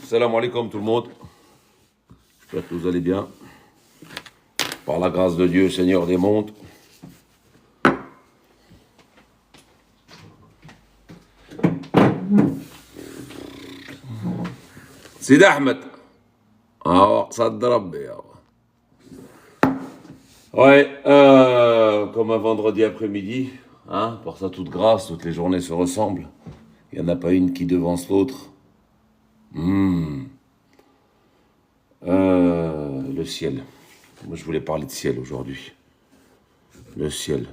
Salam alaikum tout le monde. J'espère que vous allez bien. Par la grâce de Dieu, Seigneur des mondes. Sid Ahmed. Ouais, comme un vendredi après-midi, hein, pour ça toute grâce, toutes les journées se ressemblent. Il n'y en a pas une qui devance l'autre. Le ciel. Moi, je voulais parler de ciel aujourd'hui. Le ciel.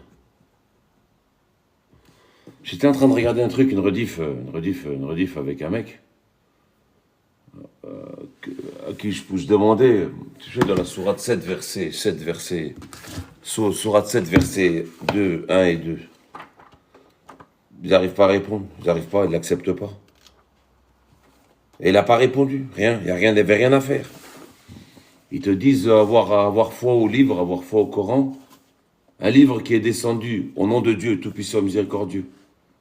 J'étais en train de regarder un truc, une rediff avec un mec. À qui je demandais, tu sais, dans la sourate 7, sourate 7, versets 2, 1 et 2. Ils n'arrivent pas à répondre, ils ne l'acceptent pas. Et il n'a pas répondu, rien, il n'y avait rien à faire. Ils te disent avoir foi au livre, avoir foi au Coran, un livre qui est descendu au nom de Dieu, tout-puissant, miséricordieux.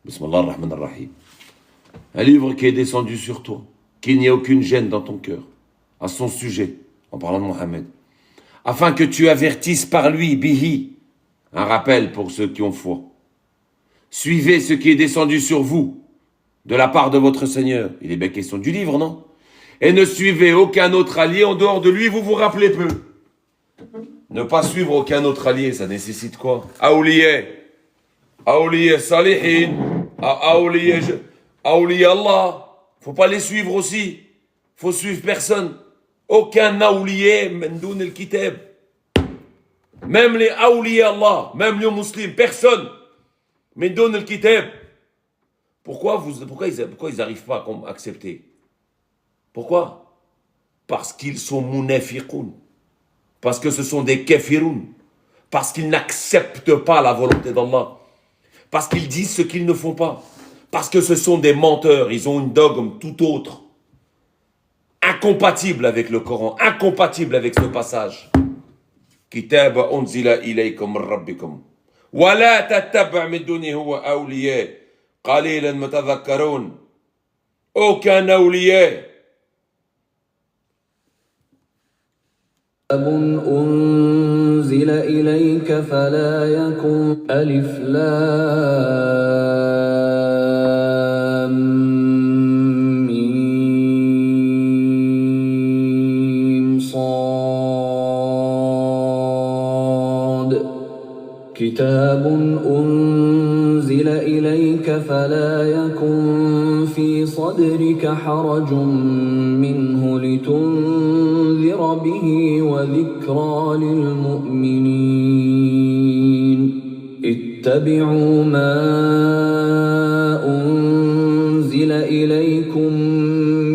Bismillah ar-Rahman ar-Rahim. Un livre qui est descendu sur toi, qu'il n'y ait aucune gêne dans ton cœur, à son sujet, en parlant de Mohammed, afin que tu avertisses par lui, bihi, un rappel pour ceux qui ont foi. Suivez ce qui est descendu sur vous, de la part de votre Seigneur. Il est bien question du livre, non? Et ne suivez aucun autre allié en dehors de lui, vous vous rappelez peu. Ne pas suivre aucun autre allié, ça nécessite quoi? Aouliye salihin, aouliye Allah. Faut pas les suivre aussi. Faut suivre personne. Aucun aouliye mendoun el kitab. Même les aouliye Allah, même les musulmans, personne. Mendoun el kitab. Pourquoi ils n'arrivent pas à accepter? Pourquoi? Parce qu'ils sont munafiqoun. Parce que ce sont des kafiroun. Parce qu'ils n'acceptent pas la volonté d'Allah. Parce qu'ils disent ce qu'ils ne font pas. Parce que ce sont des menteurs. Ils ont une dogme tout autre. Incompatible avec le Coran. Incompatible avec ce passage. Kitab unzila ilaykum rabbikum. Wa la tattaba' min dunihi wa awliya. Qalilan ma tadhakkarun. Aucun awliya. كتاب أنزل إليك فلا يكن ألف لام ميم صاد كتاب أنزل إليك فلا يكن في صدرك حرج منه لتنذر به وذكرى للمؤمنين اتبعوا ما أنزل إليكم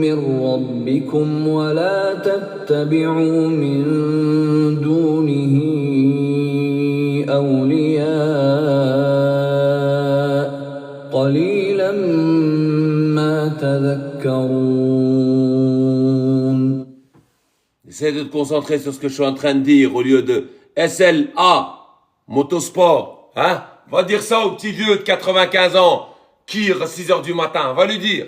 من ربكم ولا تتبعوا من دونه أولياء قليلا ما تذكرون. Essaye de te concentrer sur ce que je suis en train de dire au lieu de SLA, motosport. Hein? Va dire ça au petit vieux de 95 ans qui à 6 heures du matin. Va lui dire.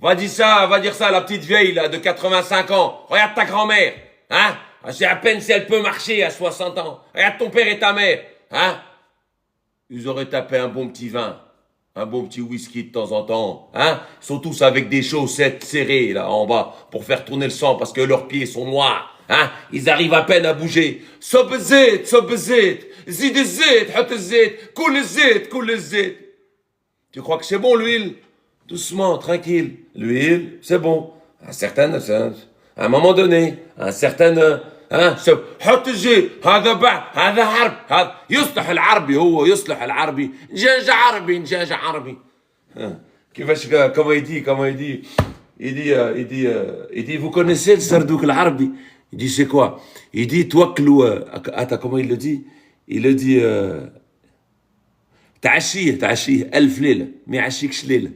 Va dire ça à la petite vieille là, de 85 ans. Regarde ta grand-mère. Hein? C'est à peine si elle peut marcher à 60 ans. Regarde ton père et ta mère. Hein? Ils auraient tapé un bon petit vin. Un bon petit whisky de temps en temps, hein? Ils sont tous avec des chaussettes serrées, là, en bas, pour faire tourner le sang, parce que leurs pieds sont noirs, hein? Ils arrivent à peine à bouger. Sob zit, zid zit, hat zit, koul zit. Tu crois que c'est bon, l'huile? Doucement, tranquille. L'huile, c'est bon. À un moment donné, un certain... ها حط الزيت هذا حرب هذا يصلح العربي هو يصلح العربي نجاج عربي كيفاش comment il dit vous connaissez le sardouk العربي il dit c'est quoi il dit توكلوا attends comment il le dit تعشيه 1000 ليله ما يعشيكش ليله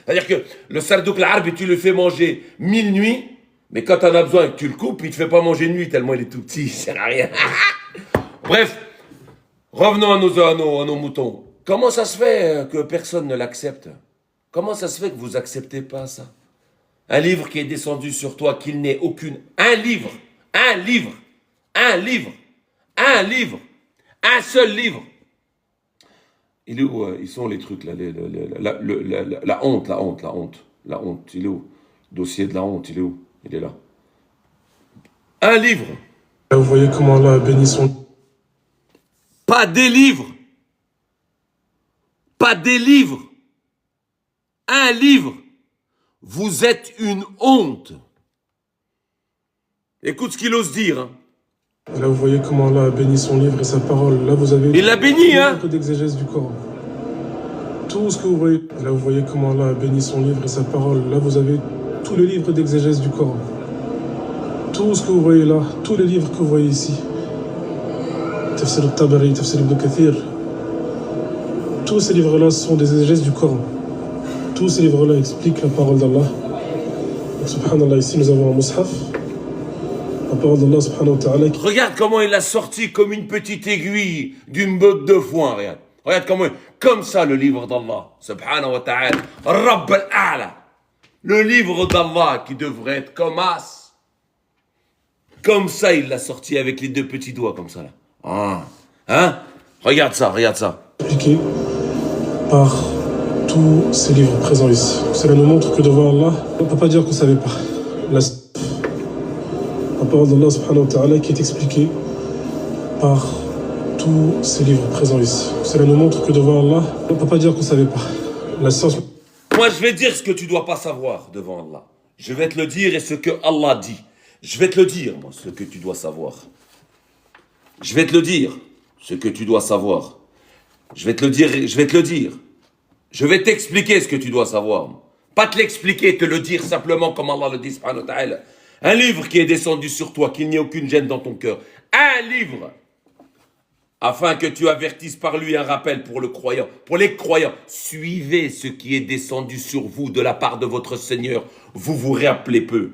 c'est-à-dire que le sardouk العربي tu le fais manger 1000 nuits. Mais quand t'en as besoin et que tu le coupes, il te fait pas manger de nuit tellement il est tout petit, il sert à rien. Bref, revenons à nos moutons. Comment ça se fait que personne ne l'accepte? Comment ça se fait que vous acceptez pas ça? Un livre qui est descendu sur toi, qu'il n'ait aucune... Un livre, un livre, un livre, un livre, un seul livre. Il est où ils sont les trucs là, la honte, la honte, la honte, la honte. Il est où? Dossier de la honte, il est où? Il est là. Un livre. Là, vous voyez comment Allah a béni son... Pas des livres. Pas des livres. Un livre. Vous êtes une honte. Écoute ce qu'il ose dire. Hein. Là, vous voyez comment Allah a béni son livre et sa parole. Là, vous avez... Il l'a béni, hein. D'exégèse du Coran. Tout ce que vous voyez... Là, vous voyez comment Allah a béni son livre et sa parole. Là, vous avez tout le livre d'exégèse du Coran. Tout ce que vous voyez là, tous les livres que vous voyez ici. Tafsir al-Tabari, Tafsir ibn Kathir. Tous ces livres-là sont des exégèses du Coran. Tous ces livres-là expliquent la parole d'Allah. Donc, subhanallah, ici nous avons un mushaf. La parole d'Allah, subhanahu wa ta'ala. Regarde comment il l'a sorti comme une petite aiguille d'une botte de foin, regarde. Regarde comment, comme ça le livre d'Allah, subhanahu wa ta'ala. Rabb al-A'la. Le livre d'Allah qui devrait être comme as. Comme ça, il l'a sorti avec les deux petits doigts, comme ça, là. Ah. Hein? Regarde ça, regarde ça. Expliqué par tous ces livres présents ici. Cela nous montre que devant Allah, on ne peut pas dire qu'on ne savait pas. La parole d'Allah subhanahu wa ta'ala qui est expliquée par tous ces livres présents ici. Cela nous montre que devant Allah, on ne peut pas dire qu'on ne savait pas. La science... Moi, je vais dire ce que tu dois pas savoir devant Allah. Je vais te le dire et ce que Allah dit. Je vais te le dire, moi, ce que tu dois savoir. Je vais te le dire, ce que tu dois savoir. Je vais te le dire, je vais te le dire. Je vais t'expliquer ce que tu dois savoir. Pas te l'expliquer, te le dire simplement comme Allah le dit, subhanahu wa ta'ala. Un livre qui est descendu sur toi, qu'il n'y ait aucune gêne dans ton cœur. Un livre, afin que tu avertisses par lui un rappel pour le croyant. Pour les croyants, suivez ce qui est descendu sur vous de la part de votre Seigneur. Vous vous rappelez peu.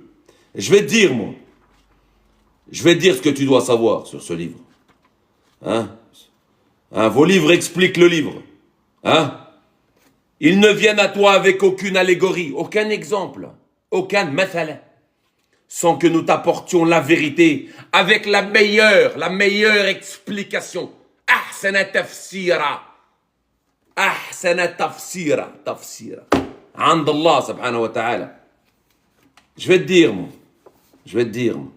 Je vais te dire, moi. Je vais te dire ce que tu dois savoir sur ce livre. Hein? Vos livres expliquent le livre. Hein? Ils ne viennent à toi avec aucune allégorie, aucun exemple, aucun mathala, sans que nous t'apportions la vérité avec la meilleure explication. Ahsana tafsira. Ahsana tafsira. Tafsira. Andallah subhanahu wa ta'ala. Je vais te dire, moi. Je vais te dire, moi.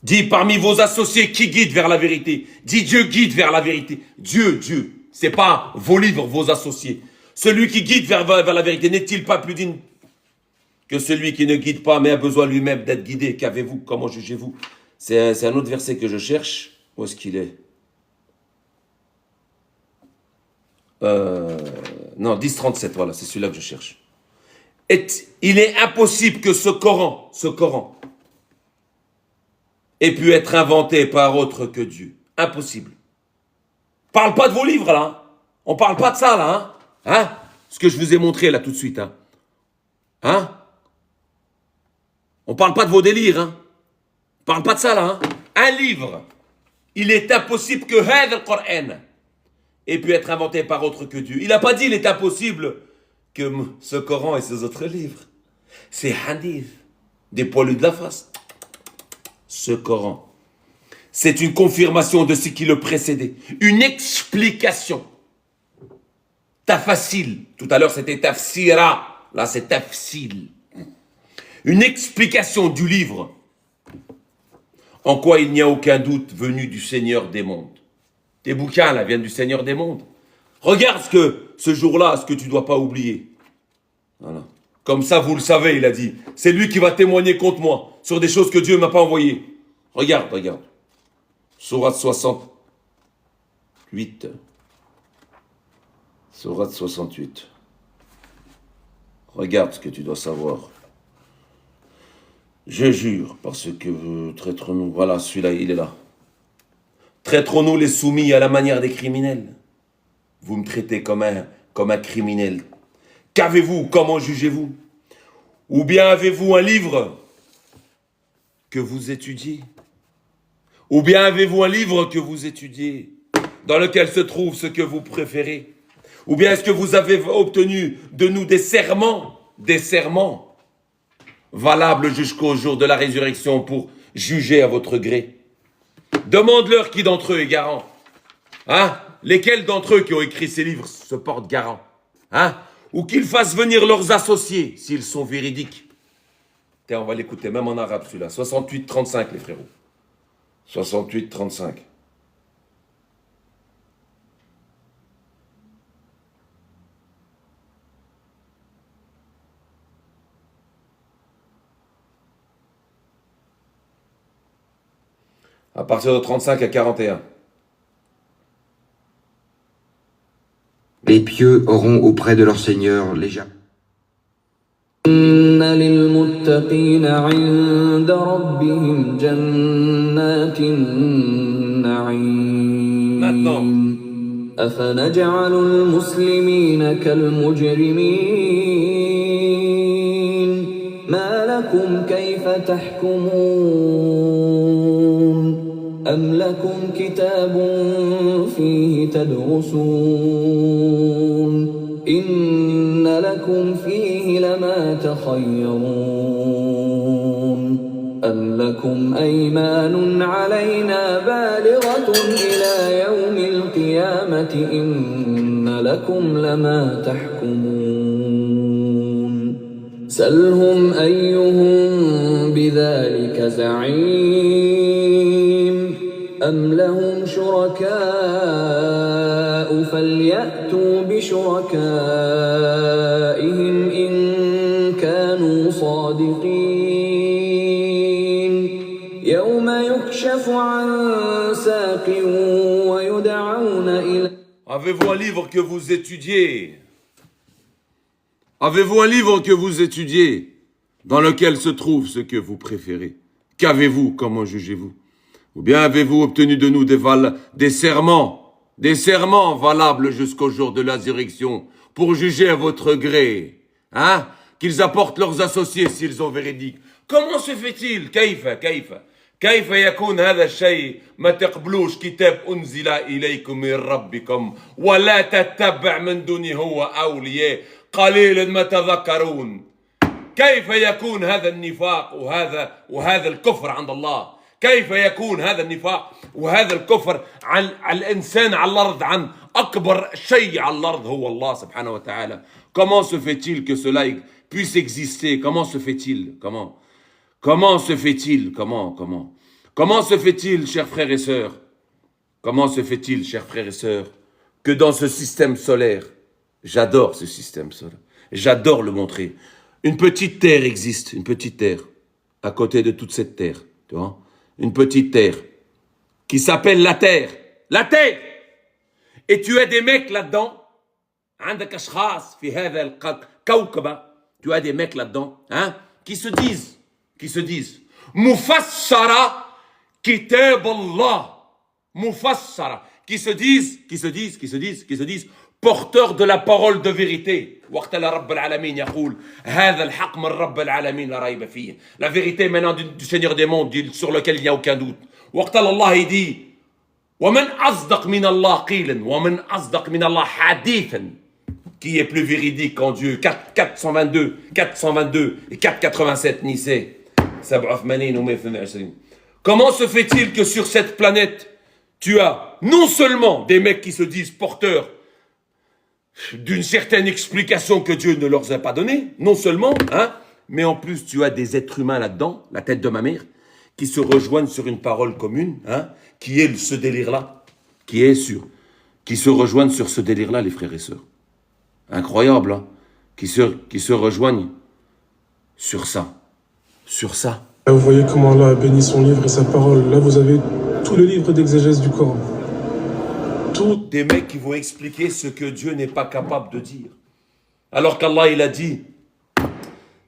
Dis parmi vos associés qui guide vers la vérité. Dis Dieu guide vers la vérité. Dieu. C'est pas vos livres, vos associés. Celui qui guide vers la vérité n'est-il pas plus digne que celui qui ne guide pas mais a besoin lui-même d'être guidé? Qu'avez-vous? Comment jugez-vous? C'est un autre verset que je cherche. Où est-ce qu'il est? Non, 10-37, voilà, c'est celui-là que je cherche. Et il est impossible que ce Coran ait pu être inventé par autre que Dieu. Impossible. Parle pas de vos livres, là. On parle pas de ça, là. Hein? Ce que je vous ai montré, là, tout de suite. Hein? On parle pas de vos délires. On parle pas de ça, là. Un livre. Il est impossible que le Coran ait pu être inventé par autre que Dieu. Il n'a pas dit il est impossible que ce Coran et ces autres livres. C'est hadith. Des poilus de la face. Ce Coran. C'est une confirmation de ce qui le précédait. Une explication. Tafassil. Tout à l'heure, c'était tafsira. Là, c'est tafsil. Une explication du livre. En quoi il n'y a aucun doute venu du Seigneur des mondes. Tes bouquins, là, viennent du Seigneur des mondes. Regarde ce jour-là, ce que tu ne dois pas oublier. Voilà. Comme ça, vous le savez, il a dit. C'est lui qui va témoigner contre moi sur des choses que Dieu ne m'a pas envoyées. Regarde. Sourate 68. Sourate 68. Regarde ce que tu dois savoir. Je jure, parce que traiterons-nous. Voilà, celui-là, il est là. Traiterons-nous les soumis à la manière des criminels? Vous me traitez comme un criminel. Qu'avez-vous? Comment jugez-vous? Ou bien avez-vous un livre que vous étudiez? Ou bien avez-vous un livre que vous étudiez, dans lequel se trouve ce que vous préférez? Ou bien est-ce que vous avez obtenu de nous des serments valables jusqu'au jour de la résurrection pour juger à votre gré? Demande-leur qui d'entre eux est garant. Hein? Lesquels d'entre eux qui ont écrit ces livres se portent garant? Hein? Ou qu'ils fassent venir leurs associés s'ils sont véridiques. Tiens, on va l'écouter même en arabe celui-là. 68-35 les frérots. 68-35. À partir de 35 à 41. Les pieux auront auprès de leur Seigneur les jardins. إن للمتقين عند ربهم جنات Maintenant. النعيم أفنجعل المسلمين كالمجرمين ما لكم كيف تحكمون أم لكم كتاب فيه تدرسون إن لكم فيه لما تخيرون أم لكم أيمان علينا بالغة إلى يوم القيامة إن لكم لما تحكمون سلهم أيهم بذلك زعيم أم لهم شركاء فليأتوا بشركائهم إن كانوا صادقين يوم يكشف عن ساق ويدعون إلى Avez-vous un livre que vous étudiez? Avez-vous un livre que vous étudiez dans lequel se trouve ce que vous préférez? Qu'avez-vous? Comment jugez-vous? Ou bien avez-vous obtenu de nous des serments valables jusqu'au jour de la résurrection pour juger à votre gré? Hein? Qu'ils apportent leurs associés s'ils sont véridiques. Comment se fait-il? كيف يكون هذا الشيء ما تقبلوش كتاب أنزل إليكم من ربكم ولا تتبع من دونه هو أولياء قليلا ما تذكرون. كيف يكون هذا النفاق وهذا الكفر عند الله؟ كيف يكون هذا النفاق وهذا الكفر عن الإنسان على الأرض عن أكبر شيء على الأرض هو الله سبحانه وتعالى؟ Comment se fait-il que cela puisse exister? Comment se fait-il? Comment se fait-il? Comment se fait-il, chers frères et sœurs? Comment se fait-il, chers frères et sœurs, que dans ce système solaire, j'adore ce système solaire, j'adore le montrer, une petite terre existe, une petite terre, à côté de toute cette terre, tu vois, une petite terre, qui s'appelle la terre, et tu as des mecs là-dedans, عندك أشخاص في هذا الكوكب, tu as des mecs là-dedans, hein, qui se disent, Mufassara Kitab Allah, Mufassara, qui se disent, porteurs de la parole de vérité. وقت رب العالمين يقول هذا الحق من رب العالمين لا ريب فيه. La vérité maintenant du Seigneur des mondes sur lequel il n'y a aucun doute. وقت الله il dit ومن أصدق من الله قيلا ومن أصدق من الله حديثا. Qui est plus véridique qu'en Dieu? 422 et 487 Nicée. Comment se fait-il que sur cette planète, tu as non seulement des mecs qui se disent porteurs d'une certaine explication que Dieu ne leur a pas donnée, non seulement, hein, mais en plus tu as des êtres humains là-dedans, la tête de ma mère, qui se rejoignent sur une parole commune, hein, qui est ce délire-là, qui se rejoignent sur ce délire-là, les frères et sœurs. Incroyable, hein, qui se rejoignent sur ça. Là, vous voyez comment Allah a béni son livre et sa parole. Là, vous avez tout le livre d'exégèse du Coran. Des mecs qui vont expliquer ce que Dieu n'est pas capable de dire. Alors qu'Allah, il a dit,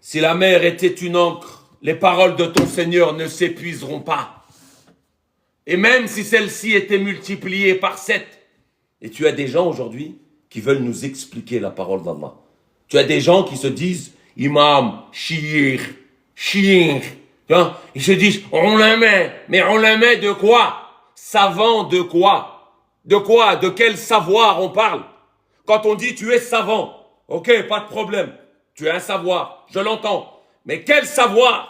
si la mer était une encre, les paroles de ton Seigneur ne s'épuiseront pas. Et même si celle-ci était multipliée par 7. Et tu as des gens aujourd'hui qui veulent nous expliquer la parole d'Allah. Tu as des gens qui se disent, imam, shir, Hein, ils se disent, on la met. Mais on la met de quoi? Savant de quoi? De quoi? De quel savoir on parle? Quand on dit tu es savant, ok, pas de problème. Tu as un savoir, je l'entends. Mais quel savoir?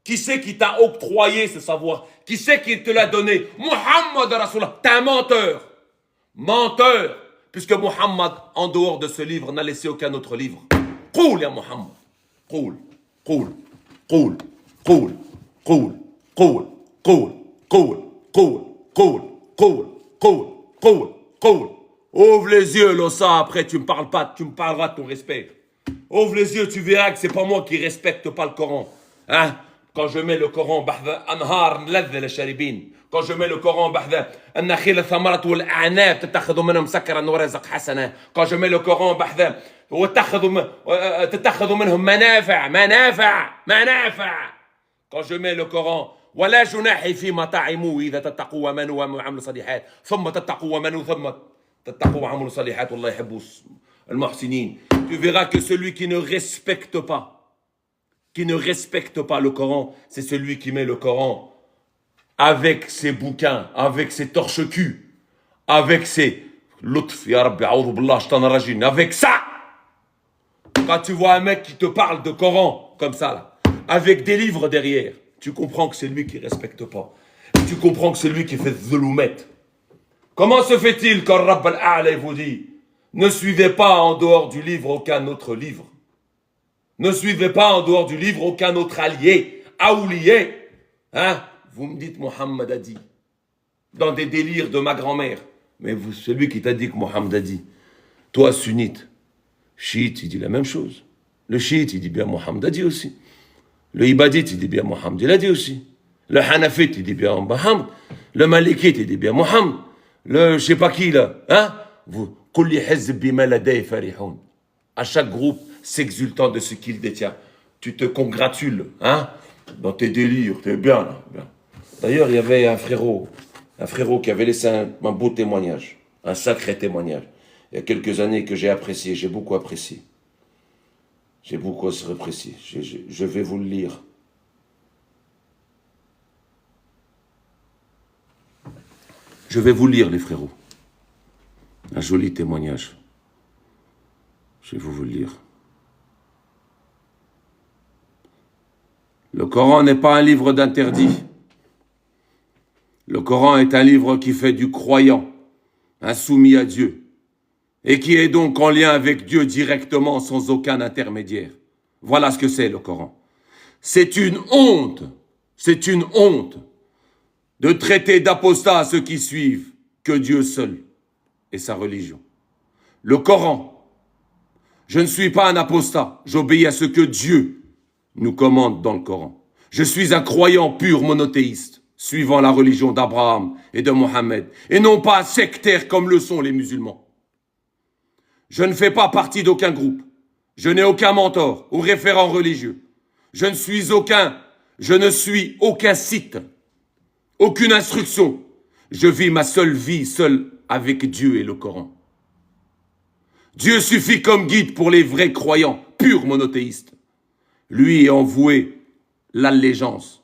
Qui c'est qui t'a octroyé ce savoir? Qui c'est qui te l'a donné? Muhammad Rasulullah. T'es un menteur. Menteur. Puisque Muhammad, en dehors de ce livre, n'a laissé aucun autre livre. Qoul ya Muhammad. Qoul. Qoul. Qoul. Qoul. Qoul. Qoul. Qoul. Qoul. Qoul. Qoul. Qoul. Qoul. Qoul. Qoul. Ouvre les yeux, Lossa, après tu me parles pas, tu me parleras de ton respect. Ouvre les yeux, tu verras que c'est pas moi qui respecte pas le Coran. Hein? Quand je mets le Coran, quand je mets le Coran, quand je mets le Coran, quand je mets le Coran, ولا جناح فيما طعموا إذا تتقوا ومنوا وعملوا صالحات ثم تتقوا ومنوا ثم تتقوا وعملوا صالحات والله يحب المحسنين. Tu verras que celui qui ne respecte pas le Coran, c'est celui qui met le Coran avec ses bouquins, avec ses torches-culs, avec ses lutf, ya Rabbi, a'udhu billah, shaitan rajim, avec ça. Quand tu vois un mec qui te parle de Coran, comme ça, là, avec des livres derrière, tu comprends que c'est lui qui ne respecte pas. Tu comprends que c'est lui qui fait zulumet. Comment se fait-il quand Rabb al-A'la vous dit ne suivez pas en dehors du livre aucun autre livre. Ne suivez pas en dehors du livre aucun autre allié, aoulié. Hein? Vous me dites Mohammed a dit. Dans des délires de ma grand-mère. Mais vous, celui qui t'a dit que Mohammed a dit. Toi, sunnite, chiite, il dit la même chose. Le chiite, il dit bien Mohammed a dit aussi. Le ibadite, il dit bien Mohammed, il a dit aussi. Le hanafite, il dit bien Mohammed. Le malikite, il dit bien Mohammed. Le je sais pas qui là. Hein? Vous. À chaque groupe s'exultant de ce qu'il détient. Tu te congratules, hein, dans tes délires, t'es bien là. Bien. D'ailleurs, il y avait un frérot qui avait laissé un beau témoignage, un sacré témoignage. Il y a quelques années que j'ai apprécié, j'ai beaucoup apprécié. J'ai beaucoup apprécié. Je vais vous le lire. Je vais vous lire, les frérots. Un joli témoignage. Je vais vous le lire. Le Coran n'est pas un livre d'interdit. Le Coran est un livre qui fait du croyant un soumis à Dieu et qui est donc en lien avec Dieu directement sans aucun intermédiaire. Voilà ce que c'est le Coran. C'est une honte de traiter d'apostats ceux qui suivent que Dieu seul et sa religion. Le Coran, je ne suis pas un apostat, j'obéis à ce que Dieu nous commande dans le Coran. Je suis un croyant pur monothéiste, suivant la religion d'Abraham et de Mohammed, et non pas sectaire comme le sont les musulmans. Je ne fais pas partie d'aucun groupe, je n'ai aucun mentor ou référent religieux, je ne suis aucun site, aucune instruction, je vis ma seule vie seul avec Dieu et le Coran. Dieu suffit comme guide pour les vrais croyants, purs monothéistes. Lui est envoué l'allégeance,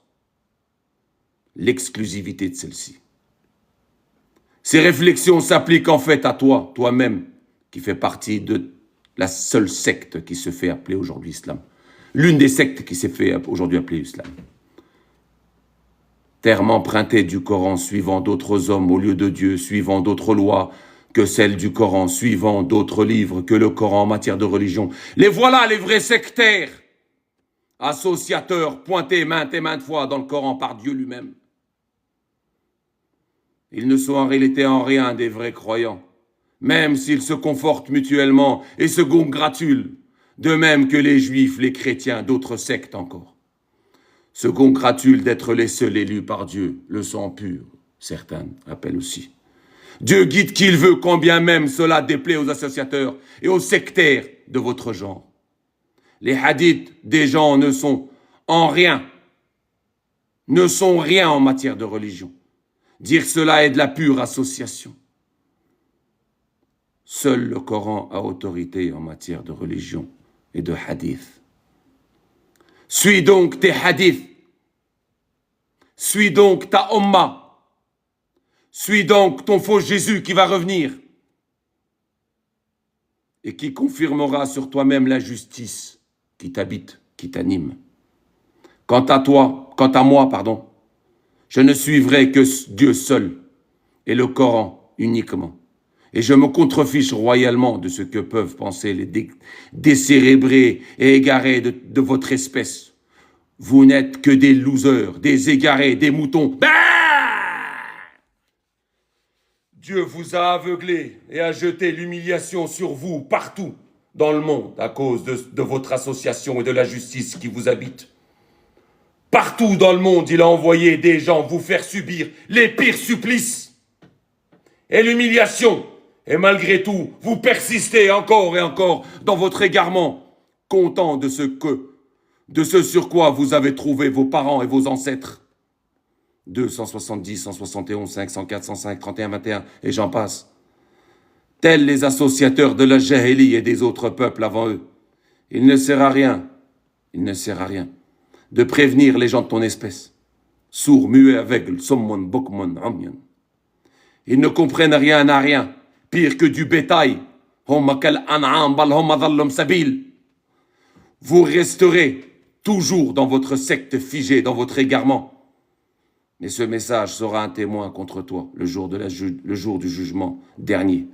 l'exclusivité de celle-ci. Ces réflexions s'appliquent en fait à toi, toi-même, qui fais partie de la seule secte qui se fait appeler aujourd'hui islam. L'une des sectes qui s'est fait aujourd'hui appeler islam. Terme emprunté du Coran, suivant d'autres hommes au lieu de Dieu, suivant d'autres lois que celles du Coran, suivant d'autres livres que le Coran en matière de religion. Les voilà les vrais sectaires, associateurs pointés maintes et maintes fois dans le Coran par Dieu lui-même. Ils ne sont en réalité en rien des vrais croyants, même s'ils se confortent mutuellement et se congratulent, de même que les juifs, les chrétiens, d'autres sectes encore. Se congratulent d'être les seuls élus par Dieu, le sang pur, certains appellent aussi. Dieu guide qui il veut, quand bien même cela déplaît aux associateurs et aux sectaires de votre genre. Les hadiths des gens ne sont rien en matière de religion. Dire cela est de la pure association. Seul le Coran a autorité en matière de religion et de hadith. Suis donc tes hadiths Suis donc ta Umma. Suis donc ton faux Jésus qui va revenir et qui confirmera sur toi-même la justice qui t'habite, qui t'anime. Quant à moi, je ne suivrai que Dieu seul et le Coran uniquement. Et je me contrefiche royalement de ce que peuvent penser les décérébrés et égarés de votre espèce. Vous n'êtes que des losers, des égarés, des moutons. Bah! Dieu vous a aveuglés et a jeté l'humiliation sur vous partout dans le monde à cause de votre association et de la justice qui vous habite. Partout dans le monde, il a envoyé des gens vous faire subir les pires supplices et l'humiliation. Et malgré tout, vous persistez encore et encore dans votre égarement, content de ce sur quoi vous avez trouvé vos parents et vos ancêtres. 270, 171, 5, 104, 105, 31, 21, et j'en passe. Tels les associateurs de la Jahili et des autres peuples avant eux. Il ne sert à rien de prévenir les gens de ton espèce. Sourds, muets, aveugles, sommon, bokmon, amyan. Ils ne comprennent rien à rien, pire que du bétail. Vous resterez toujours dans votre secte figée, dans votre égarement. Mais ce message sera un témoin contre toi le jour du jugement dernier.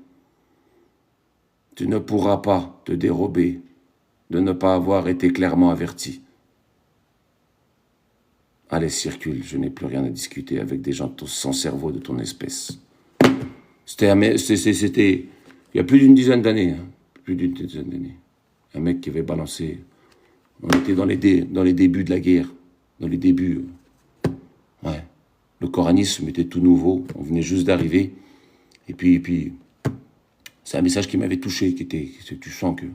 Tu ne pourras pas te dérober de ne pas avoir été clairement averti. Allez, circule, je n'ai plus rien à discuter avec des gens sans cerveau de ton espèce. C'était il y a plus d'une dizaine d'années. Un mec qui avait balancé. On était dans les débuts de la guerre. Dans les débuts. Ouais. Le coranisme était tout nouveau. On venait juste d'arriver. Et puis, c'est un message qui m'avait touché. Tu sens que...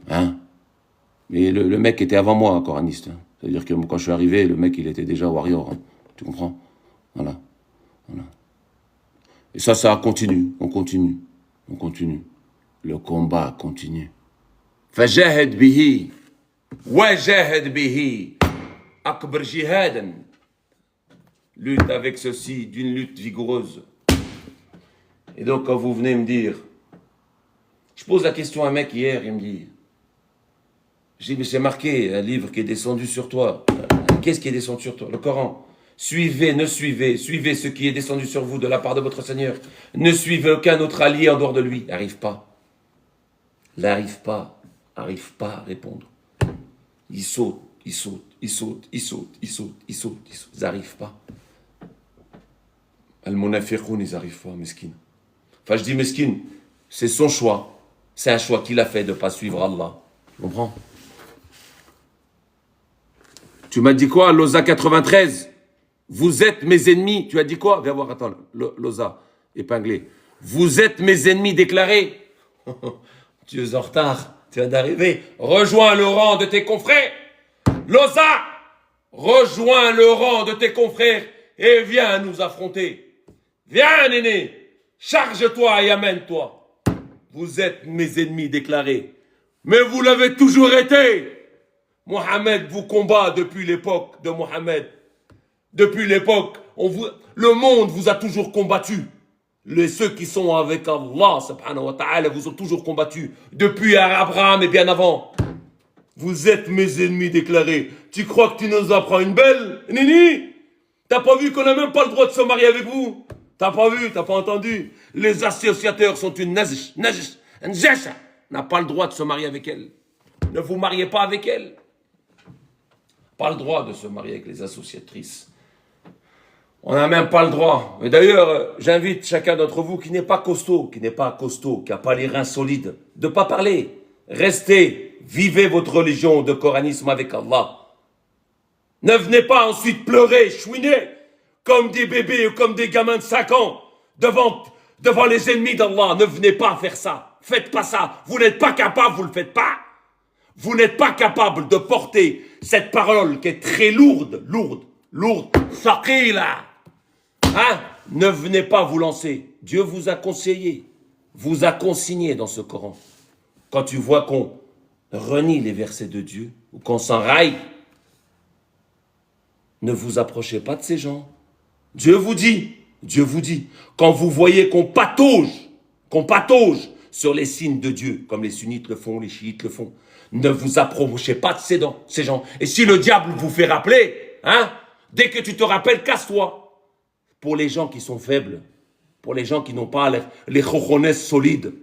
Hein? Mais le mec était avant moi, un coraniste. Hein. C'est-à-dire que quand je suis arrivé, le mec, il était déjà warrior. Hein. Tu comprends? Voilà. Et ça continue. On continue. Le combat continue. Fajahid bihi. Wajahid bihi. Akbar jihadan. Lutte avec ceci, d'une lutte vigoureuse. Et donc, quand vous venez me dire... Je pose la question à un mec hier, il me dit... Je dis, mais c'est marqué, un livre qui est descendu sur toi. Qu'est-ce qui est descendu sur toi? Le Coran. Suivez ce qui est descendu sur vous de la part de votre Seigneur. Ne suivez aucun autre allié en dehors de lui. N'arrive pas à répondre. Ils sautent. Ils n'arrivent pas. Al-Munafiqoun, ils n'arrivent pas, meskin. Enfin, je dis meskin, c'est son choix. C'est un choix qu'il a fait de ne pas suivre Allah. Tu comprends? Tu m'as dit quoi, Loza 93? Vous êtes mes ennemis. Tu as dit quoi? Viens voir, attends, Loza, épinglé. Vous êtes mes ennemis déclarés. Tu es en retard, tu viens d'arriver. Rejoins le rang de tes confrères. Loza, rejoins le rang de tes confrères et viens nous affronter. Viens, néné, charge-toi et amène-toi. Vous êtes mes ennemis déclarés. Mais vous l'avez toujours été. Mohammed vous combat depuis l'époque de Mohammed. Depuis l'époque, le monde vous a toujours combattu. Ceux qui sont avec Allah, subhanahu wa ta'ala, vous ont toujours combattu. Depuis Abraham et bien avant. Vous êtes mes ennemis déclarés. Tu crois que tu nous apprends une belle, Nini? T'as pas vu qu'on n'a même pas le droit de se marier avec vous? T'as pas vu, t'as pas entendu? Les associateurs sont une najish, n'a pas le droit de se marier avec elle. Ne vous mariez pas avec elle. Pas le droit de se marier avec les associatrices. On n'a même pas le droit. Et d'ailleurs, j'invite chacun d'entre vous qui n'est pas costaud, qui n'a pas les reins solides, de ne pas parler. Restez, vivez votre religion de coranisme avec Allah. Ne venez pas ensuite pleurer, chouiner, comme des bébés ou comme des gamins de 5 ans, devant les ennemis d'Allah. Ne venez pas faire ça. Faites pas ça. Vous n'êtes pas capable, vous ne le faites pas. Vous n'êtes pas capable de porter cette parole qui est très lourde, thaqila. Hein? Ne venez pas vous lancer. Dieu vous a conseillé, vous a consigné dans ce Coran. Quand tu vois qu'on renie les versets de Dieu, ou qu'on s'enraille, ne vous approchez pas de ces gens. Dieu vous dit, quand vous voyez qu'on patauge sur les signes de Dieu, comme les sunnites le font, les chiites le font, ne vous approchez pas de ces gens. Et si le diable vous fait rappeler, dès que tu te rappelles, casse-toi. Pour les gens qui sont faibles, pour les gens qui n'ont pas les chochones solides,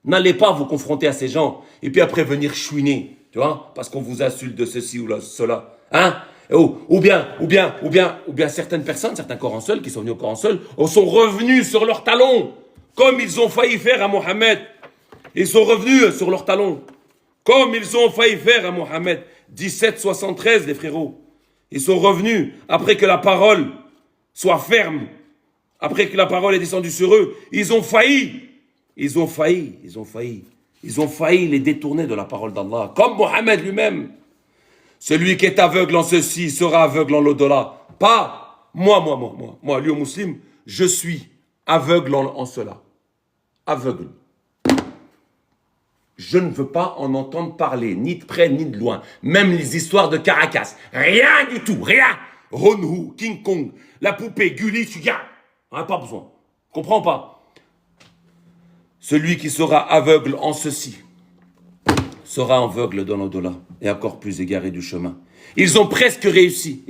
n'allez pas vous confronter à ces gens et puis après venir chouiner, tu vois, parce qu'on vous insulte de ceci ou de cela. Ou bien certaines personnes, certains Corans seuls qui sont venus au Coran seul, sont revenus sur leurs talons, comme ils ont failli faire à Mohammed. Ils sont revenus sur leurs talons, comme ils ont failli faire à Mohammed. 1773, les frérots. Ils sont revenus après que la parole soit ferme, après que la parole est descendue sur eux. Ils ont failli les détourner de la parole d'Allah, comme Mohammed lui-même. Celui qui est aveugle en ceci sera aveugle en l'au-delà. Pas moi, lui au musulman, je suis aveugle en cela. Aveugle. Je ne veux pas en entendre parler, ni de près, ni de loin. Même les histoires de Caracas. Rien du tout, rien. Honhu, King Kong, la poupée, Gulli, Suga. Pas besoin. Comprends pas? Celui qui sera aveugle en ceci sera aveugle dans l'au-delà et encore plus égaré du chemin. Ils ont presque réussi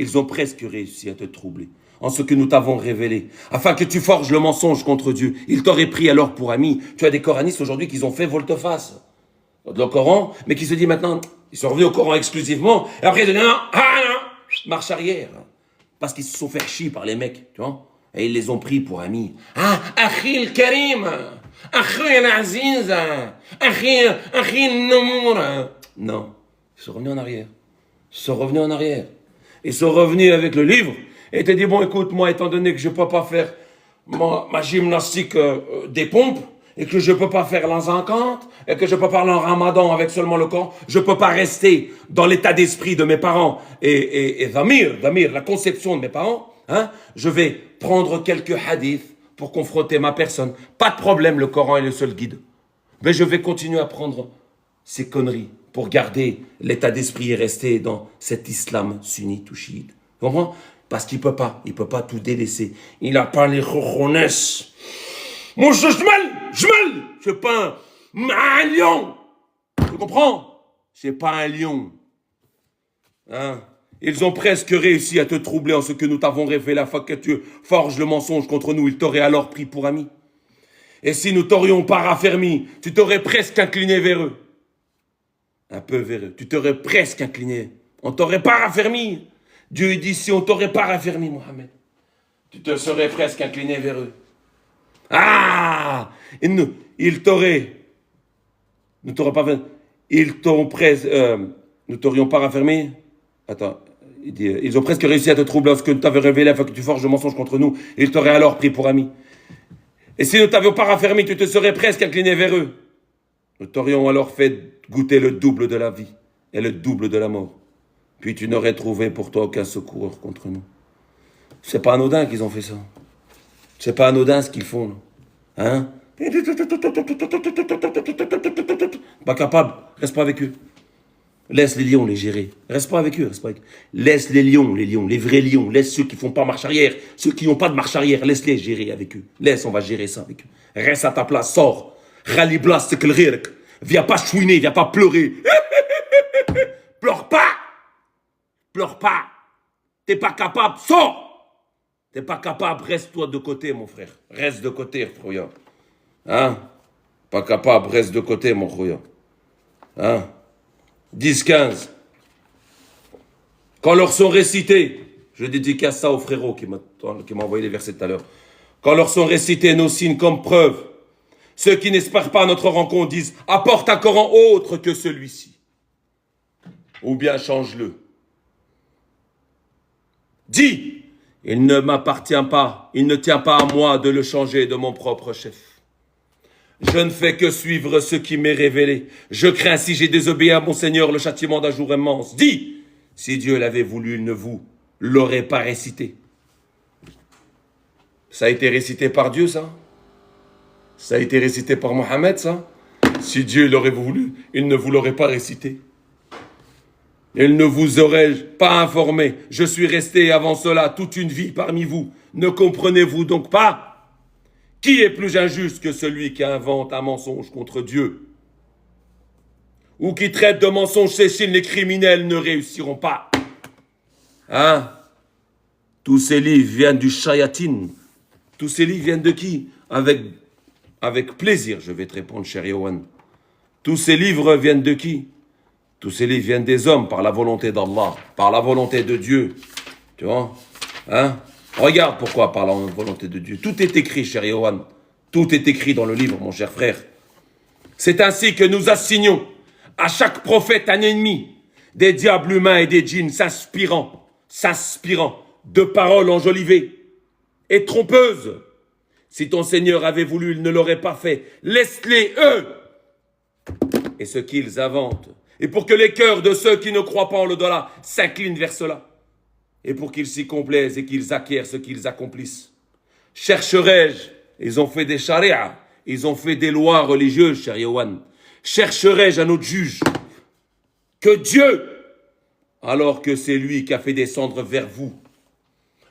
à te troubler en ce que nous t'avons révélé, afin que tu forges le mensonge contre Dieu. Ils t'auraient pris alors pour ami. Tu as des coranistes aujourd'hui qui ont fait volte-face dans le Coran, mais qui se disent maintenant, ils sont revenus au Coran exclusivement, et après ils disent non, marche arrière, parce qu'ils se sont fait chier par les mecs, tu vois, et ils les ont pris pour amis. Akhil Karim, Akhil Aziz, Akhil Nomour. Non, ils sont revenus en arrière. Ils sont revenus avec le livre et t'as dit, bon, écoute, moi, étant donné que je ne peux pas faire ma gymnastique des pompes et que je ne peux pas faire l'an 50 et que je ne peux pas aller en ramadan avec seulement le corps, je ne peux pas rester dans l'état d'esprit de mes parents et Damir, la conception de mes parents, je vais prendre quelques hadiths pour confronter ma personne. Pas de problème, le Coran est le seul guide. Mais je vais continuer à prendre ces conneries pour garder l'état d'esprit et rester dans cet islam sunnite ou chiite. Tu comprends? Parce qu'il peut pas tout délaisser. Il n'a pas les chochones. Moi, je suis pas un lion. Tu comprends? C'est pas un lion. Ils ont presque réussi à te troubler en ce que nous t'avons révélé afin que tu forges le mensonge contre nous. Ils t'auraient alors pris pour amis. Et si nous t'aurions pas raffermi, tu t'aurais presque incliné vers eux. Un peu vers eux. Tu t'aurais presque incliné. On t'aurait pas raffermi. Dieu dit, si on t'aurait pas raffermi, Mohammed, tu te serais presque incliné vers eux. Ils t'auraient nous t'aurions pas raffermi. Attends, il dit, ils ont presque réussi à te troubler lorsque nous t'avions révélé afin que tu forges le mensonge contre nous. Ils t'auraient alors pris pour amis. Et si nous t'avions pas raffermi, tu te serais presque incliné vers eux. Nous t'aurions alors fait goûter le double de la vie et le double de la mort. Puis tu n'aurais trouvé pour toi aucun secours contre nous. C'est pas anodin qu'ils ont fait ça. C'est pas anodin ce qu'ils font. Pas capable, reste pas avec eux. Laisse les lions les gérer. Reste pas avec eux, Laisse les lions, les vrais lions. Laisse ceux qui font pas marche arrière. Ceux qui n'ont pas de marche arrière, laisse-les gérer avec eux. On va gérer ça avec eux. Reste à ta place, sors. Khaliblas, c'est que le rire. Viens pas chouiner, viens pas pleurer. Pleure pas. T'es pas capable, sors. T'es pas capable, reste-toi de côté, mon frère. Reste de côté, frère. Pas capable, reste de côté, mon frère. 10-15. Quand leur sont récités, je dédicace ça au frérot qui m'a envoyé les versets tout à l'heure. Quand leur sont récités nos signes comme preuve, ceux qui n'espèrent pas notre rencontre disent « Apporte un Coran autre que celui-ci. » Ou bien change-le. Dis « Il ne m'appartient pas, il ne tient pas à moi de le changer de mon propre chef. Je ne fais que suivre ce qui m'est révélé. Je crains si j'ai désobéi à mon Seigneur le châtiment d'un jour immense. Dis « Si Dieu l'avait voulu, il ne vous l'aurait pas récité. » Ça a été récité par Dieu, ça? Ça a été récité par Mohammed, ça? Si Dieu l'aurait voulu, il ne vous l'aurait pas récité. Et ne vous aurais-je pas informé? Je suis resté avant cela toute une vie parmi vous. Ne comprenez-vous donc pas? Qui est plus injuste que celui qui invente un mensonge contre Dieu? Ou qui traite de mensonge Cécile, les criminels ne réussiront pas. Hein? Tous ces livres viennent du Shayatin. Tous ces livres viennent de qui? Avec plaisir, je vais te répondre, cher Yohan. Tous ces livres viennent de qui? Tous ces livres viennent des hommes par la volonté d'Allah, par la volonté de Dieu. Tu vois? Hein? Regarde pourquoi par la volonté de Dieu. Tout est écrit, cher Yohan. Tout est écrit dans le livre, mon cher frère. C'est ainsi que nous assignons à chaque prophète un ennemi, des diables humains et des djinns s'inspirant de paroles enjolivées et trompeuses. Si ton Seigneur avait voulu, il ne l'aurait pas fait. Laisse-les, eux, et ce qu'ils inventent. Et pour que les cœurs de ceux qui ne croient pas en l'au-delà s'inclinent vers cela. Et pour qu'ils s'y complaisent et qu'ils acquièrent ce qu'ils accomplissent. Chercherai-je, ils ont fait des charia, ils ont fait des lois religieuses, cher Yohan. Chercherai-je un autre juge que Dieu, alors que c'est lui qui a fait descendre vers vous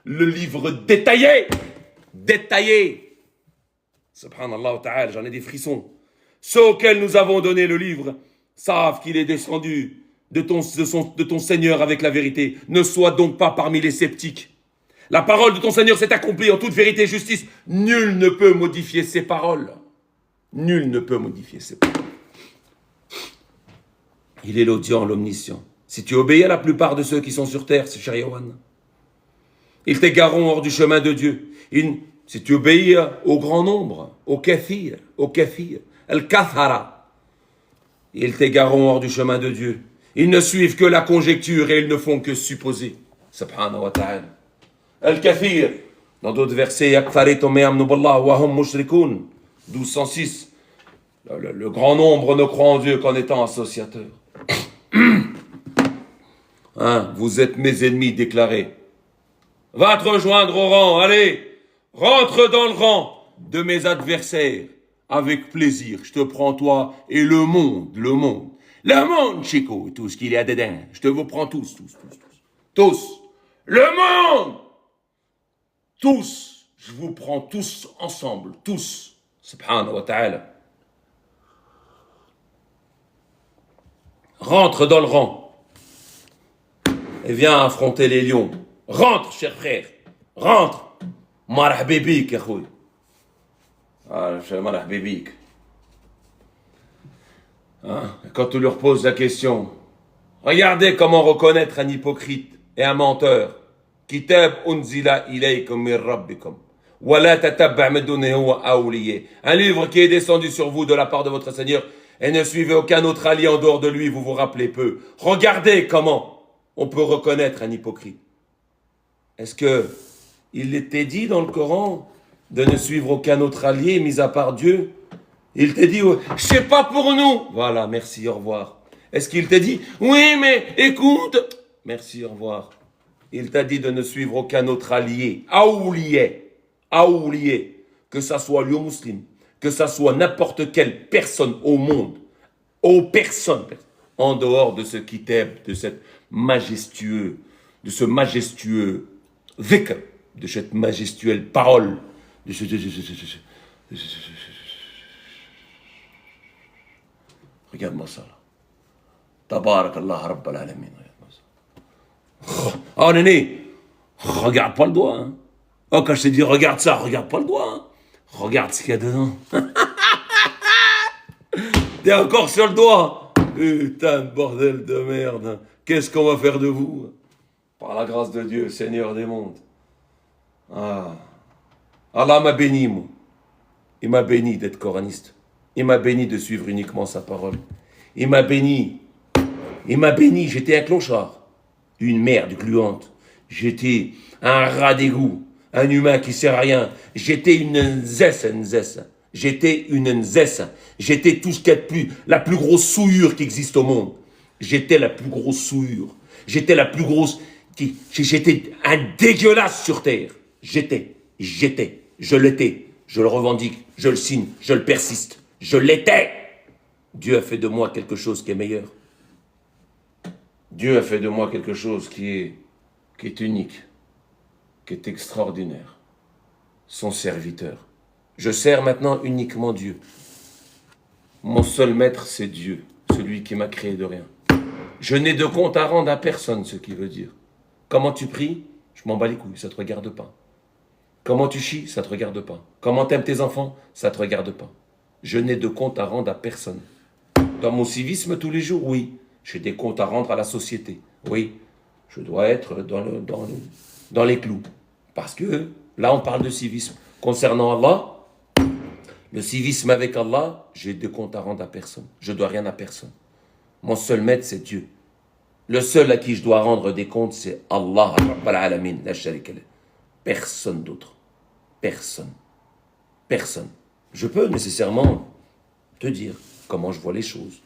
le livre détaillé. Subhanallah ta'ala, j'en ai des frissons. Ceux auxquels nous avons donné le livre savent qu'il est descendu de ton Seigneur avec la vérité. Ne sois donc pas parmi les sceptiques. La parole de ton Seigneur s'est accomplie en toute vérité et justice. Nul ne peut modifier ses paroles. Nul ne peut modifier ses paroles. Il est l'audient, l'omniscient. Si tu obéis à la plupart de ceux qui sont sur terre, c'est cher Yohan, ils t'égareront hors du chemin de Dieu. Si tu obéis au grand nombre, au kathir, al-kathara, ils t'égareront hors du chemin de Dieu. Ils ne suivent que la conjecture et ils ne font que supposer. Subhanahu wa ta'ala. Al-kathir, dans d'autres versets, 1206, le grand nombre ne croit en Dieu qu'en étant associateur. Hein, vous êtes mes ennemis déclarés. Va te rejoindre au rang, allez, rentre dans le rang de mes adversaires. Avec plaisir, je te prends toi et le monde, Chico, tout ce qu'il y a dedans. Je te vous prends tous. Le monde, tous, je vous prends tous ensemble, tous. Subhanahu wa ta'ala. Rentre dans le rang et viens affronter les lions. Rentre, cher frère, rentre. Marhabibik, akhoui. Ah, cher marhabibik. Hein? Quand tu leur poses la question, regardez comment reconnaître un hypocrite et un menteur. Kitab unzila ilaykum min rabbikum. Wala tatabba' min dunihi awliya. Un livre qui est descendu sur vous de la part de votre Seigneur et ne suivez aucun autre allié en dehors de lui, vous vous rappelez peu. Regardez comment on peut reconnaître un hypocrite. Est-ce que il était dit dans le Coran de ne suivre aucun autre allié, mis à part Dieu? Il t'a dit, c'est pas pour nous. Voilà, merci, au revoir. Est-ce qu'il t'a dit, oui, mais écoute, merci, au revoir. Il t'a dit de ne suivre aucun autre allié, aoulié, que ça soit lieu musulman, que ça soit n'importe quelle personne au monde, en dehors de ce kitab, de ce majestueux dhikr, de cette majestueuse parole, de ce... Regarde-moi ça là. Tabarakallah Rabbal Alamin. Oh Néné, regarde pas le doigt. Hein. Oh, quand je t'ai dit regarde ça, regarde pas le doigt. Hein. Regarde ce qu'il y a dedans. T'es encore sur le doigt. Putain de bordel de merde. Qu'est-ce qu'on va faire de vous? Par la grâce de Dieu, Seigneur des mondes. Ah. Allah m'a béni, moi. Il m'a béni d'être coraniste. Il m'a béni de suivre uniquement sa parole. Il m'a béni, j'étais un clochard, une merde gluante. J'étais un rat d'égout, un humain qui sert à rien. J'étais une nzesse. J'étais une nzesse. J'étais tout ce qu'il y a de plus, la plus grosse souillure qui existe au monde. J'étais la plus grosse souillure. J'étais la plus grosse, j'étais un dégueulasse sur terre. J'étais, je l'étais, je le revendique, je le signe, je le persiste. Je l'étais. Dieu a fait de moi quelque chose qui est meilleur. Dieu a fait de moi quelque chose qui est unique, qui est extraordinaire. Son serviteur. Je sers maintenant uniquement Dieu. Mon seul maître, c'est Dieu, celui qui m'a créé de rien. Je n'ai de compte à rendre à personne, ce qui veut dire. Comment tu pries? Je m'en bats les couilles, ça ne te regarde pas. Comment tu chies? Ça ne te regarde pas. Comment t'aimes tes enfants? Ça ne te regarde pas. Je n'ai de compte à rendre à personne. Dans mon civisme tous les jours, oui. J'ai des comptes à rendre à la société. Oui. Je dois être dans les clous. Parce que là, on parle de civisme. Concernant Allah, le civisme avec Allah, j'ai des comptes à rendre à personne. Je ne dois rien à personne. Mon seul maître, c'est Dieu. Le seul à qui je dois rendre des comptes, c'est Allah, Rabbal Alamin, la sharika lah. Personne d'autre. Personne. Personne. Je peux nécessairement te dire comment je vois les choses,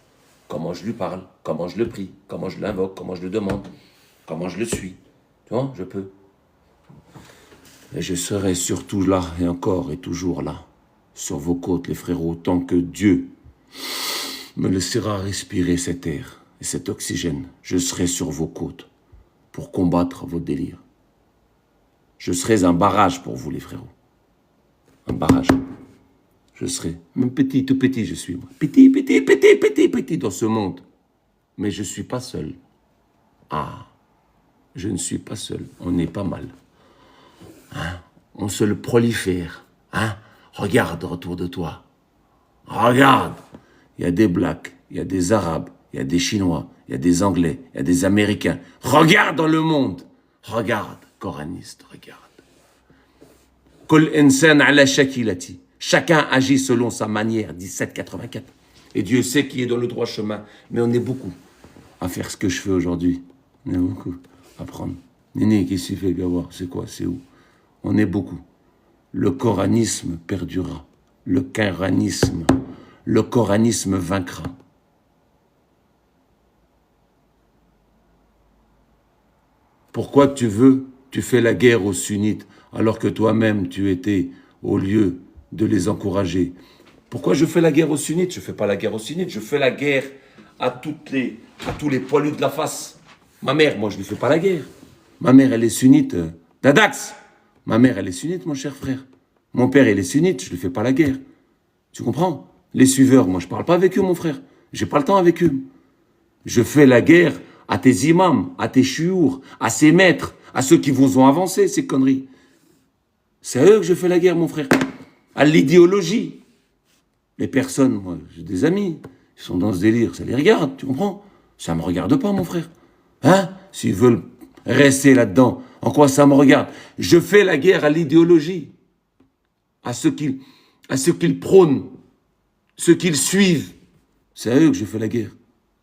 comment je lui parle, comment je le prie, comment je l'invoque, comment je le demande, comment je le suis. Tu vois, je peux. Et je serai surtout là, et encore et toujours là, sur vos côtes, les frérots, tant que Dieu me laissera respirer cet air et cet oxygène. Je serai sur vos côtes pour combattre vos délires. Je serai un barrage pour vous, les frérots. Un barrage. Je serai, même petit, tout petit, je suis. Moi. Petit dans ce monde. Mais je ne suis pas seul. Ah, je ne suis pas seul. On est pas mal. Hein? On se le prolifère. Hein? Regarde autour de toi. Regarde. Il y a des Blacks, il y a des Arabes, il y a des Chinois, il y a des Anglais, il y a des Américains. Regarde dans le monde. Regarde, coraniste, regarde. Kol insan ala shakilati. Chacun agit selon sa manière, 1784. Et Dieu sait qui est dans le droit chemin. Mais on est beaucoup à faire ce que je fais aujourd'hui. On est beaucoup à prendre. Néné, qu'est-ce qu'il fait, Gawar? C'est quoi? C'est où? On est beaucoup. Le coranisme perdurera. Le coranisme vaincra. Pourquoi tu fais la guerre aux sunnites alors que toi-même tu étais au lieu de les encourager? Pourquoi je fais la guerre aux sunnites? Je ne fais pas la guerre aux sunnites, je fais la guerre à tous les poilus de la face. Ma mère, moi je ne lui fais pas la guerre. Ma mère, elle est sunnite. Dadax! Ma mère, elle est sunnite, mon cher frère. Mon père, il est sunnite, je ne lui fais pas la guerre. Tu comprends? Les suiveurs, moi je ne parle pas avec eux, mon frère. J'ai pas le temps avec eux. Je fais la guerre à tes imams, à tes chiours, à ces maîtres, à ceux qui vous ont avancé, ces conneries. C'est à eux que je fais la guerre, mon frère. À l'idéologie. Les personnes, moi, j'ai des amis, ils sont dans ce délire, ça les regarde, tu comprends? Ça me regarde pas, mon frère. Hein? S'ils veulent rester là-dedans, en quoi ça me regarde? Je fais la guerre à l'idéologie, à ceux qu'ils prônent, ceux qu'ils suivent. C'est à eux que je fais la guerre.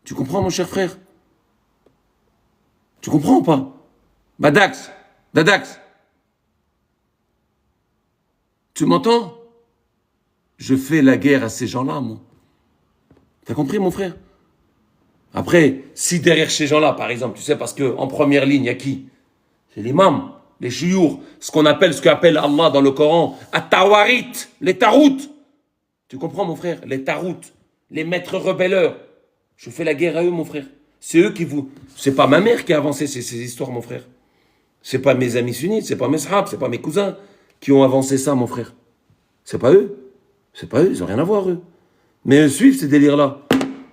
Tu comprends, mon cher frère? Tu comprends ou pas? Dadax, tu m'entends? Je fais la guerre à ces gens-là, moi. T'as compris, mon frère? Après, si derrière ces gens-là, par exemple, tu sais, parce qu'en première ligne, il y a qui? C'est l'imam, les chiours, ce qu'appelle Allah dans le Coran, at-tawarit, les tarout. Tu comprends, mon frère? Les tarout, les maîtres rebelleurs. Je fais la guerre à eux, mon frère. C'est eux qui vous... C'est pas ma mère qui a avancé ces histoires, mon frère. C'est pas mes amis sunnites, c'est pas mes sahabs, c'est pas mes cousins qui ont avancé ça, mon frère. C'est pas eux. C'est pas eux, ils ont rien à voir, eux. Mais eux suivent ces délires-là.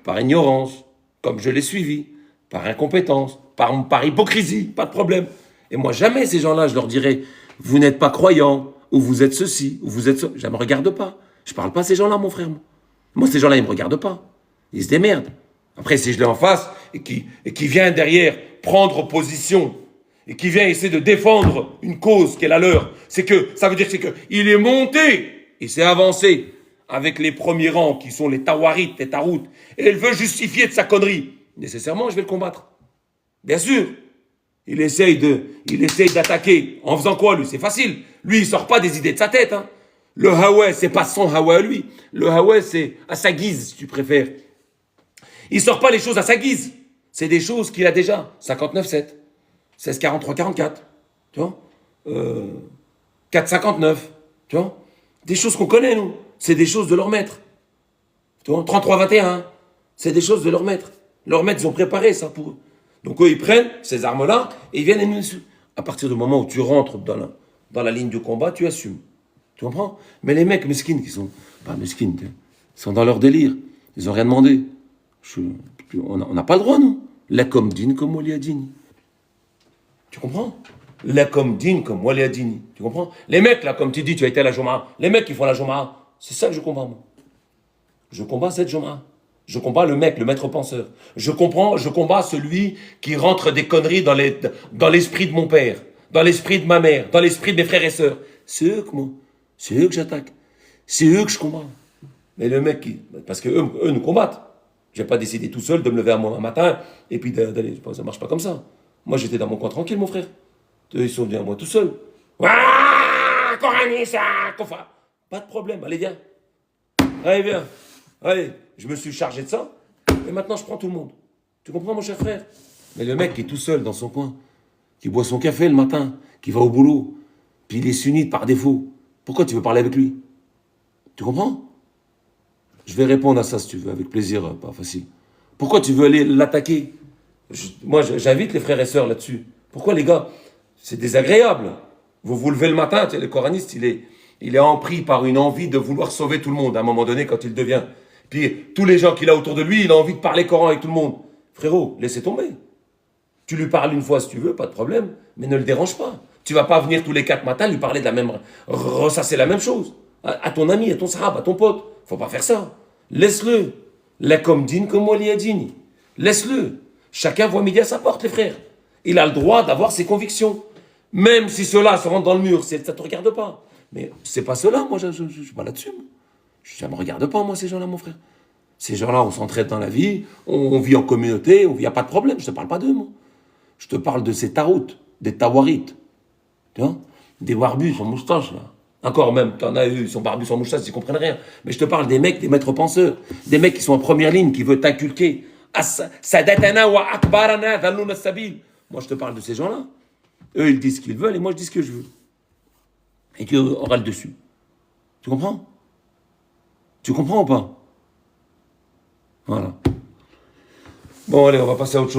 Par ignorance, comme je l'ai suivi. Par incompétence, par hypocrisie, pas de problème. Et moi, jamais ces gens-là, je leur dirais, vous n'êtes pas croyants, ou vous êtes ceci, ou vous êtes ça. Ça me regarde pas. Je parle pas à ces gens-là, mon frère. Moi, ces gens-là, ils me regardent pas. Ils se démerdent. Après, si je l'ai en face, et qui vient derrière prendre position, et qui vient essayer de défendre une cause qui est la leur, ça veut dire qu'il est monté, il s'est avancé avec les premiers rangs, qui sont les tawarit, les tarout, et il veut justifier de sa connerie. Nécessairement, je vais le combattre. Bien sûr. Il essaye d'attaquer. En faisant quoi, lui? C'est facile. Lui, il sort pas des idées de sa tête. Hein. Le hawa, c'est pas son hawa à lui. Le hawa, c'est à sa guise, si tu préfères. Il sort pas les choses à sa guise. C'est des choses qu'il a déjà. 59-7, 16-43-44, tu vois 4-59, tu vois. Des choses qu'on connaît, nous. C'est des choses de leur maître. Tu vois 33-21, c'est des choses de leur maître. Leurs maîtres, ils ont préparé ça pour eux. Donc eux, ils prennent ces armes-là et ils viennent et nous insultent. À partir du moment où tu rentres dans la ligne du combat, tu assumes. Tu comprends? Mais les mecs mesquines qui sont... Pas mesquines, ils sont dans leur délire. Ils n'ont rien demandé. On n'a pas le droit, non? Lakum din comme waliadini. Tu comprends? Lakum din comme waliadini. Tu comprends? Les mecs, là, comme tu dis, tu as été à la Jumu'ah. Les mecs qui font la Jumu'ah, c'est ça que je combats, moi. Je combats cette Jumu'ah. Je combats le mec, le maître penseur. Je combats celui qui rentre des conneries dans l'esprit de mon père, dans l'esprit de ma mère, dans l'esprit de mes frères et sœurs. C'est eux que moi. C'est eux que j'attaque. C'est eux que je combats. Mais le mec qui... Parce que eux nous combattent. Je n'ai pas décidé tout seul de me lever un matin et puis d'aller... Ça ne marche pas comme ça. Moi, j'étais dans mon coin tranquille, mon frère. Eux, ils sont venus à moi tout seuls. Pas de problème. Allez, viens. Allez, viens. Allez, je me suis chargé de ça. Et maintenant, je prends tout le monde. Tu comprends, mon cher frère? Mais le mec qui est tout seul dans son coin, qui boit son café le matin, qui va au boulot, puis il est sunnite par défaut. Pourquoi tu veux parler avec lui? Tu comprends? Je vais répondre à ça si tu veux, avec plaisir, pas facile. Pourquoi tu veux aller l'attaquer? Moi, j'invite les frères et sœurs là-dessus. Pourquoi, les gars? C'est désagréable. Vous vous levez le matin, tu sais, le coraniste, il est empris par une envie de vouloir sauver tout le monde à un moment donné quand il devient. Puis tous les gens qu'il a autour de lui, il a envie de parler Coran avec tout le monde. Frérot, laissez tomber. Tu lui parles une fois si tu veux, pas de problème, mais ne le dérange pas. Tu vas pas venir tous les 4 matins lui parler de la même, ressasser la même chose. À ton ami, à ton sahab, à ton pote. Faut pas faire ça. Laisse-le. Lakum din comme waliyadini. Laisse-le. Chacun voit midi à sa porte, les frères. Il a le droit d'avoir ses convictions. Même si ceux-là se rentrent dans le mur, ça te regarde pas. Mais c'est pas cela, moi, je suis pas là-dessus. Ça me regarde pas, moi, ces gens-là, mon frère. Ces gens-là, on s'entraide dans la vie, on vit en communauté, il n'y a pas de problème. Je te parle pas d'eux, moi. Je te parle de ces taroutes, des tawarites. Tu vois? Des barbus sans moustache, là. Encore même, t'en as eu, ils sont barbus sans moustache, ils comprennent rien. Mais je te parle des mecs, des maîtres penseurs, des mecs qui sont en première ligne, qui veulent t'inculquer. Sadatana wa akbarana dhalluna sabil. Moi, je te parle de ces gens-là. Eux, ils disent ce qu'ils veulent et moi, je dis ce que je veux. Et tu auras le dessus. Tu comprends? Tu comprends ou pas? Voilà. Bon, allez, on va passer à autre chose.